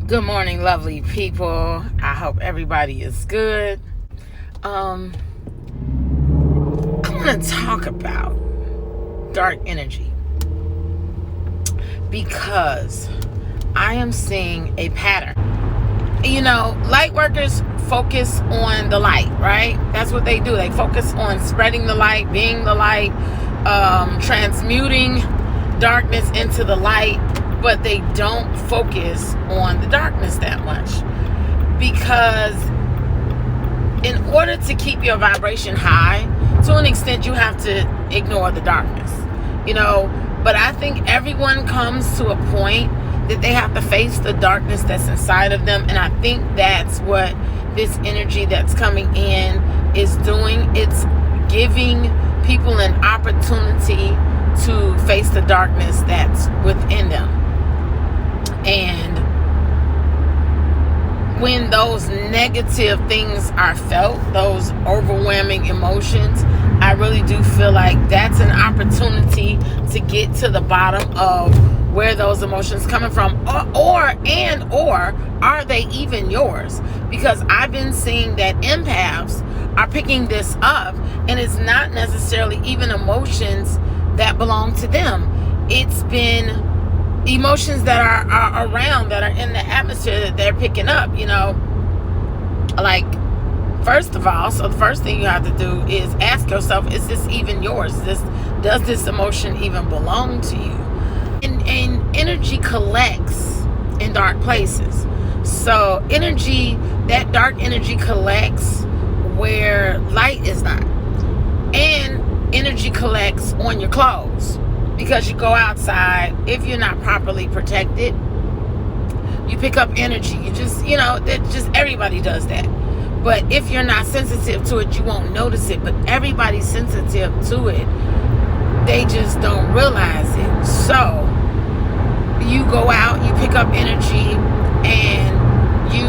Good morning, lovely people. I hope everybody is good. I want to talk about dark energy because I am seeing a pattern. You know, light workers focus on the light, right? That's what they do. They focus on spreading the light, being the light, transmuting darkness into the light, but they don't focus on the darkness that much, because in order to keep your vibration high, to an extent, you have to ignore the darkness, but I think everyone comes to a point that they have to face the darkness that's inside of them, and I think that's what this energy that's coming in is doing. It's giving people an opportunity to face the darkness that's within them. And when those negative things are felt, those overwhelming emotions, I really do feel like that's an opportunity to get to the bottom of where those emotions coming from, or are they even yours? Because I've been seeing that empaths are picking this up, and it's not necessarily even emotions that belong to them. It's been emotions that are around, that are in the atmosphere, that they're picking up, like, first of all, so the first thing you have to do is ask yourself, is this even yours? Does this emotion even belong to you? And energy collects in dark places. So that dark energy collects where light is not. And energy collects on your clothes, because you go outside, if you're not properly protected, you pick up energy. Everybody does that. But if you're not sensitive to it, you won't notice it. But everybody's sensitive to it. They just don't realize it. So you go out, you pick up energy, and you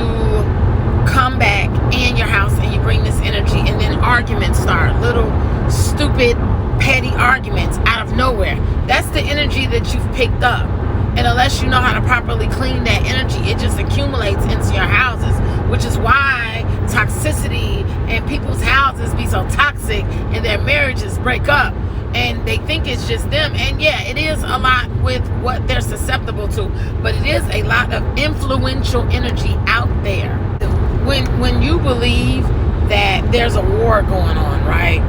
come back in your house and you bring this energy, and then arguments start. Little stupid petty arguments out of nowhere. That's the energy that you've picked up. And unless you know how to properly clean that energy, it just accumulates into your houses, which is why toxicity and people's houses be so toxic and their marriages break up, and they think it's just them. And yeah, it is a lot with what they're susceptible to, but it is a lot of influential energy out there. When you believe that there's a war going on, right?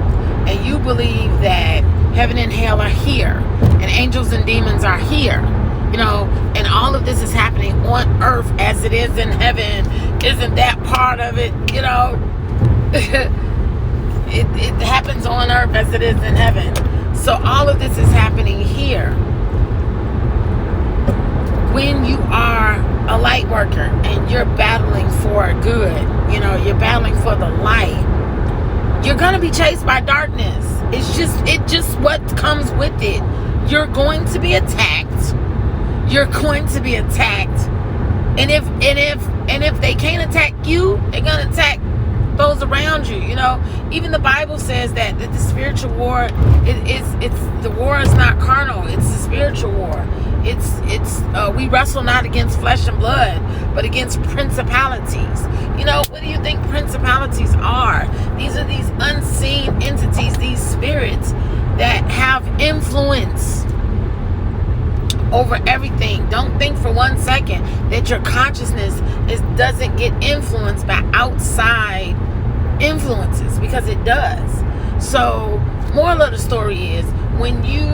And you believe that heaven and hell are here, and angels and demons are here, and all of this is happening on earth as it is in heaven. Isn't that part of it? It happens on earth as it is in heaven. So all of this is happening here. When you are a light worker and you're battling for good, you're battling for the light, you're going to be chased by darkness. It's just what comes with it. You're going to be attacked. And if they can't attack you, they're going to attack those around you. Even the Bible says that the spiritual war, the war is not carnal. It's the spiritual war. We wrestle not against flesh and blood, but against principalities. What do you think principalities are? These are these unseen entities, these spirits that have influence over everything. Don't think for 1 second that your consciousness doesn't get influenced by outside influences, because it does. So, moral of the story is, when you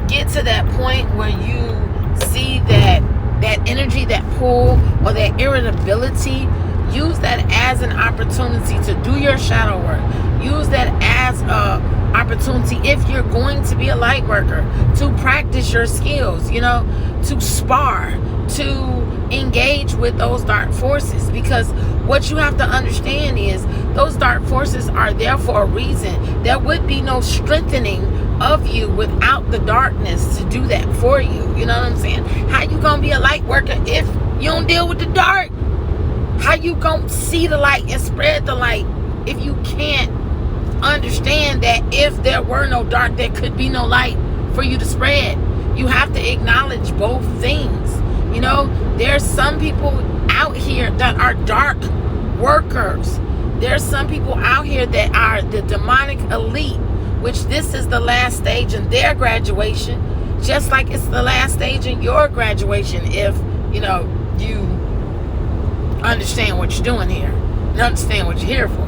get to that point where you see that energy, that pull, or that irritability, use that as an opportunity to do your shadow work. Use that as a opportunity, if you're going to be a light worker, to practice your skills, to spar, to engage with those dark forces. Because what you have to understand is, those dark forces are there for a reason. There would be no strengthening of you without the darkness to do that for you. You know what I'm saying? How you gonna be a light worker if you don't deal with the dark? How you gonna see the light and spread the light if you can't understand that if there were no dark, there could be no light for you to spread? You have to acknowledge both things. There's some people out here that are dark workers. There's some people out here that are the demonic elite, which this is the last stage in their graduation, just like it's the last stage in your graduation, if you understand what you're doing here and understand what you're here for.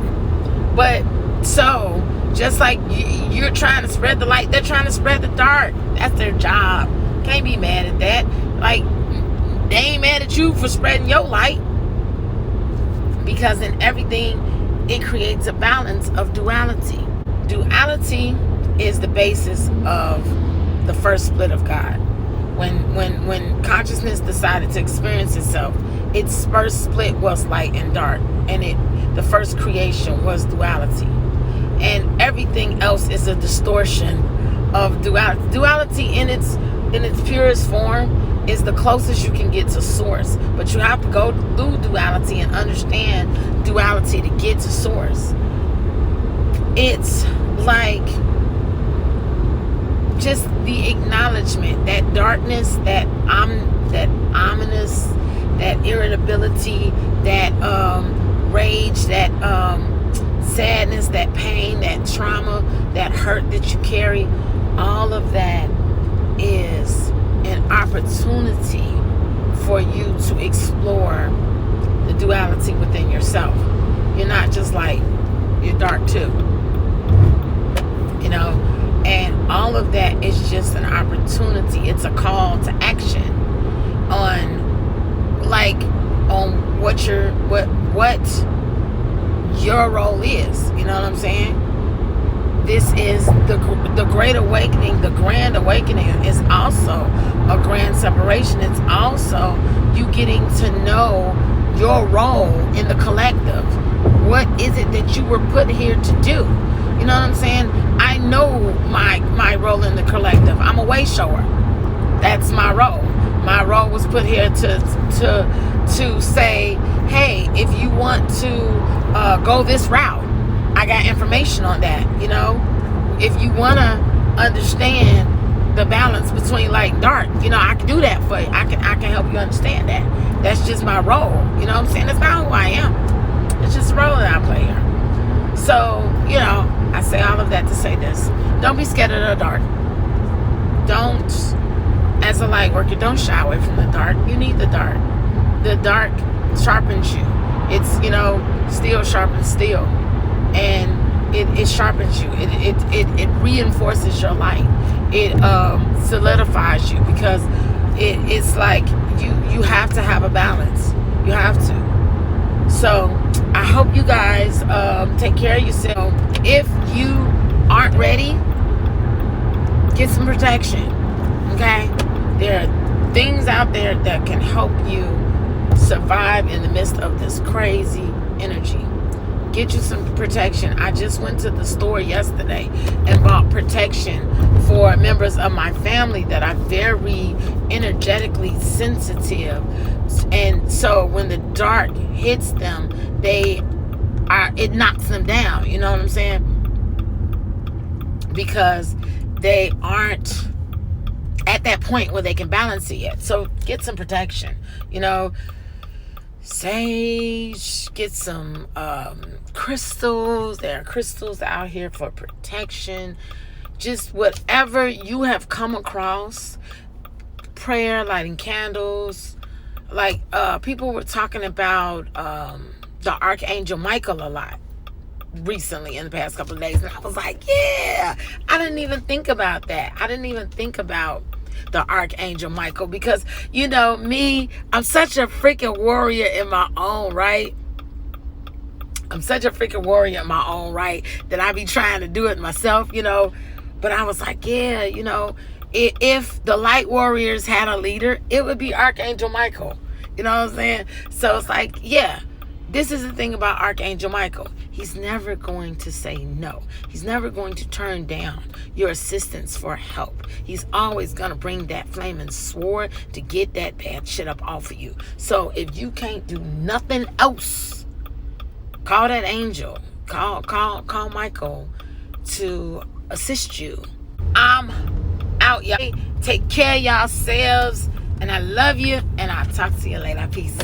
But so just like you're trying to spread the light, they're trying to spread the dark. That's their job. Can't be mad at that. Like, they ain't mad at you for spreading your light, because in everything it creates a balance of duality. Duality is the basis of the first split of God. When consciousness decided to experience itself, its first split was light and dark, and the first creation was duality, and everything else is a distortion of duality. Duality in its purest form is the closest you can get to source, but you have to go through duality and understand duality to get to source. It's like just the acknowledgement that darkness, that ominous, that irritability, that rage, that sadness, that pain, that trauma, that hurt that you carry, all of that is an opportunity for you to explore the duality within yourself. You're not just like, you're dark too, and all of that is just an opportunity. It's a call to action on what your role is. You know what I'm saying? This is the great awakening. The grand awakening is also a grand separation. It's also you getting to know your role in the collective. What is it that you were put here to do? You know what I'm saying? I know my role in the collective. I'm a way shower. That's my role. My role was put here to say, hey, if you want to go this route, I got information on that. If you want to understand the balance between light and dark, I can do that for you. I can help you understand that. That's just my role. You know what I'm saying? That's not who I am. It's just a role that I play here. So, I say all of that to say this. Don't be scared of the dark. Don't, as a light worker, don't shy away from the dark. You need the dark. The dark sharpens you. It's, steel sharpens steel. And it sharpens you. It reinforces your light. It solidifies you, because it's like you have to have a balance. You have to. So I hope you guys take care of yourself. If you aren't ready, get some protection. Okay? There are things out there that can help you survive in the midst of this crazy energy. Get you some protection. I just went to the store yesterday and bought protection for members of my family that are very energetically sensitive. And so when the dark hits them, it knocks them down. You know what I'm saying? Because they aren't at that point where they can balance it yet. So get some protection. Sage, get some crystals. There are crystals out here for protection. Just whatever you have come across. Prayer, lighting candles. Like people were talking about the Archangel Michael a lot recently in the past couple of days, and I was like, yeah, I didn't even think about that. I didn't even think about the Archangel Michael, because me, I'm such a freaking warrior in my own right. That I be trying to do it myself, but I was like, yeah, if the light warriors had a leader, it would be Archangel Michael. You know what I'm saying? So it's like, yeah, this is the thing about Archangel Michael. He's never going to say no. He's never going to turn down your assistance for help. He's always going to bring that flaming sword to get that bad shit up off of you. So if you can't do nothing else, call that angel. Call Michael to assist you. I'm out, y'all. Take care of yourselves, and I love you, and I'll talk to you later. Peace.